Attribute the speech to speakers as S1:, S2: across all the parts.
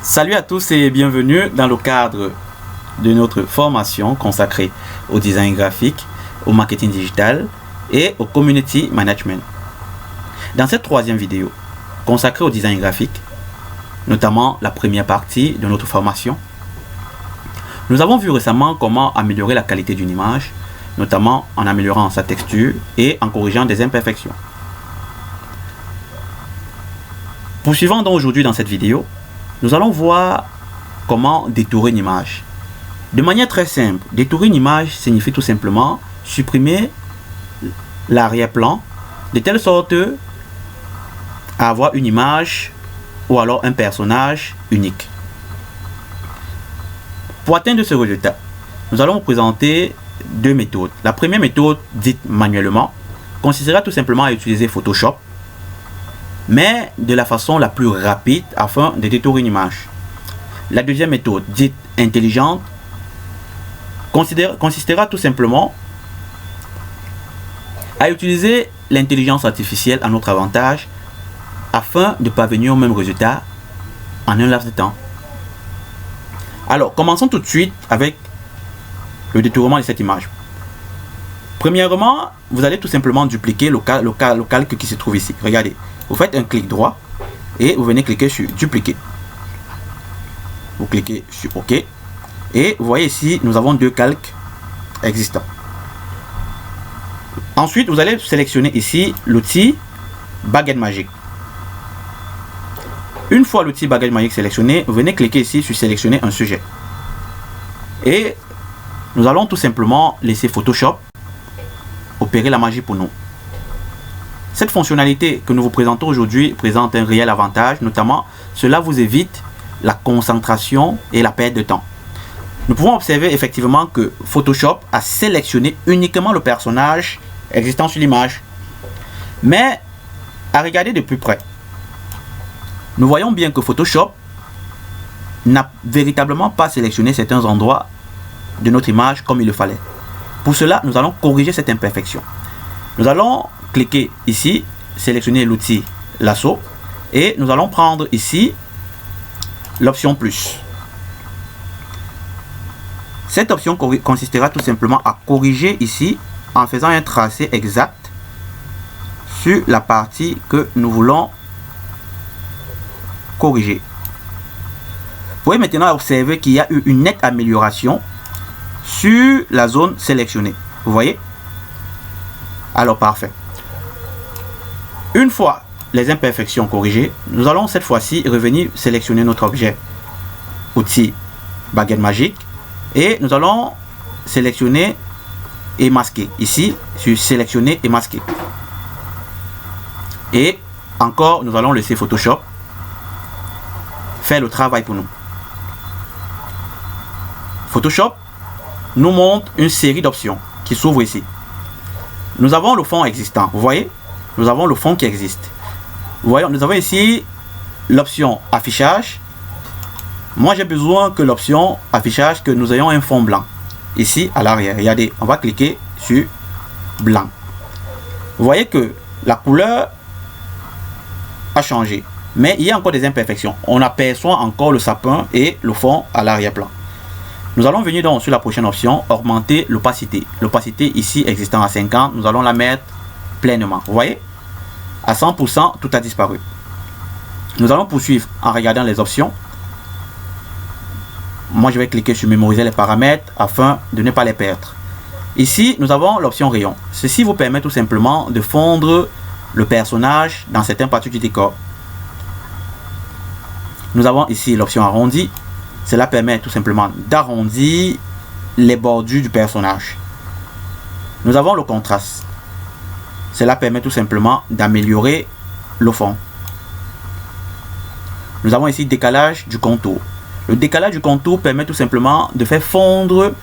S1: Salut à tous et bienvenue dans le cadre de notre formation consacrée au design graphique, au marketing digital et au community management. Dans cette troisième vidéo consacrée au design graphique, notamment la première partie de notre formation, nous avons vu récemment comment améliorer la qualité d'une image, notamment en améliorant sa texture et en corrigeant des imperfections. Poursuivant donc aujourd'hui dans cette vidéo, nous allons voir comment détourer une image. De manière très simple, détourer une image signifie tout simplement supprimer l'arrière-plan de telle sorte à avoir une image ou alors un personnage unique. Pour atteindre ce résultat, nous allons vous présenter deux méthodes. La première méthode, dite manuellement, consistera tout simplement à utiliser Photoshop, mais de la façon la plus rapide afin de détourer une image. La deuxième méthode, dite intelligente, consistera tout simplement à utiliser l'intelligence artificielle à notre avantage afin de parvenir au même résultat en un laps de temps. Alors, commençons tout de suite avec le détournement de cette image. Premièrement, vous allez tout simplement dupliquer le calque qui se trouve ici. Regardez. Vous faites un clic droit et vous venez cliquer sur dupliquer. Vous cliquez sur OK et vous voyez ici nous avons deux calques existants. Ensuite vous allez sélectionner ici l'outil baguette magique. Une fois l'outil baguette magique sélectionné, vous venez cliquer ici sur sélectionner un sujet et nous allons tout simplement laisser Photoshop opérer la magie pour nous. Cette fonctionnalité que nous vous présentons aujourd'hui présente un réel avantage, notamment cela vous évite la concentration et la perte de temps. Nous pouvons observer effectivement que Photoshop a sélectionné uniquement le personnage existant sur l'image. Mais à regarder de plus près, nous voyons bien que Photoshop n'a véritablement pas sélectionné certains endroits de notre image comme il le fallait. Pour cela, nous allons corriger cette imperfection. Nous allons cliquer ici, sélectionner l'outil lasso et nous allons prendre ici l'option plus. Cette option consistera tout simplement à corriger ici en faisant un tracé exact sur la partie que nous voulons corriger. Vous pouvez maintenant observer qu'il y a eu une nette amélioration sur la zone sélectionnée. Vous voyez? Alors parfait. Une fois les imperfections corrigées, nous allons cette fois-ci revenir sélectionner notre objet outil baguette magique et nous allons sélectionner et masquer ici sur sélectionner et masquer. Et encore nous allons laisser Photoshop faire le travail pour nous. Photoshop nous montre une série d'options qui s'ouvrent ici. Nous avons le fond existant, vous voyez? Nous avons le fond qui existe. Voyons, nous avons ici l'option affichage. Moi, j'ai besoin que l'option affichage, que nous ayons un fond blanc. Ici, à l'arrière, regardez, on va cliquer sur blanc. Vous voyez que la couleur a changé. Mais il y a encore des imperfections. On aperçoit encore le sapin et le fond à l'arrière-plan. Nous allons venir donc sur la prochaine option, augmenter l'opacité. L'opacité ici existant à 50, nous allons la mettre pleinement. Vous voyez, à 100%, tout a disparu. Nous allons poursuivre en regardant les options. Moi, je vais cliquer sur mémoriser les paramètres afin de ne pas les perdre. Ici, nous avons l'option rayon. Ceci vous permet tout simplement de fondre le personnage dans certaines parties du décor. Nous avons ici l'option arrondi. Cela permet tout simplement d'arrondir les bordures du personnage. Nous avons le contraste. Cela permet tout simplement d'améliorer le fond. Nous avons ici décalage du contour. Le décalage du contour permet tout simplement de faire fondre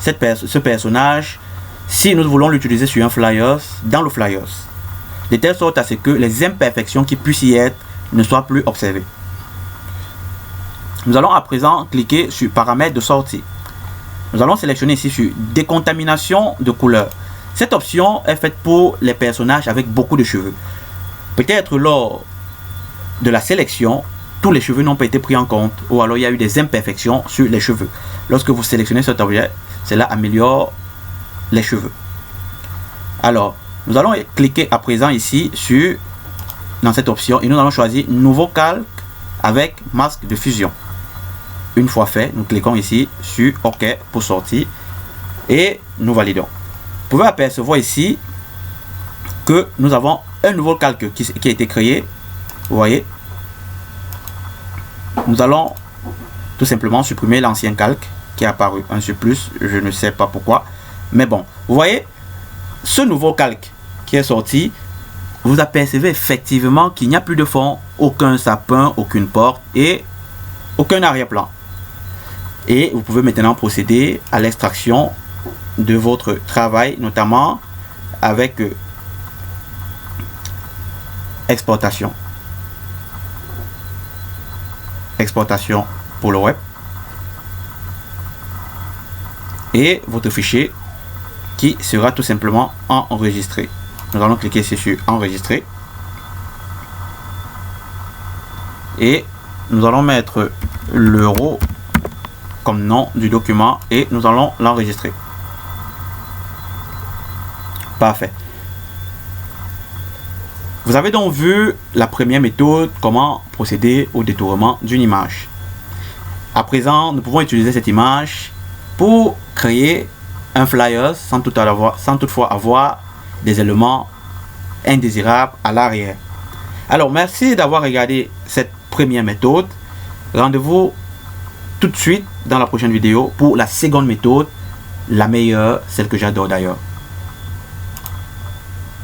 S1: ce personnage si nous voulons l'utiliser sur un flyers, dans le flyers, de telle sorte à ce que les imperfections qui puissent y être ne soient plus observées. Nous allons à présent cliquer sur paramètres de sortie. Nous allons sélectionner ici sur décontamination de couleur. Cette option est faite pour les personnages avec beaucoup de cheveux. Peut-être lors de la sélection, tous les cheveux n'ont pas été pris en compte, ou alors il y a eu des imperfections sur les cheveux. Lorsque vous sélectionnez cet objet, cela améliore les cheveux. Alors, nous allons cliquer à présent ici sur dans cette option et nous allons choisir nouveau calque avec masque de fusion. Une fois fait, nous cliquons ici sur OK pour sortir et nous validons. Vous pouvez apercevoir ici que nous avons un nouveau calque qui a été créé. Vous voyez, nous allons tout simplement supprimer l'ancien calque qui est apparu, un surplus, je ne sais pas pourquoi, mais bon, vous voyez, ce nouveau calque qui est sorti, vous apercevez effectivement qu'il n'y a plus de fond, aucun sapin, aucune porte et aucun arrière-plan. Et vous pouvez maintenant procéder à l'extraction de votre travail, notamment avec exportation pour le web et votre fichier qui sera tout simplement enregistré. Nous allons cliquer ici sur enregistrer et nous allons mettre l'euro comme nom du document et nous allons l'enregistrer. Parfait. Vous avez donc vu la première méthode, comment procéder au détournement d'une image. À présent, nous pouvons utiliser cette image pour créer un flyer sans toutefois avoir des éléments indésirables à l'arrière. Alors, merci d'avoir regardé cette première méthode. Rendez-vous tout de suite dans la prochaine vidéo pour la seconde méthode, la meilleure, celle que j'adore d'ailleurs.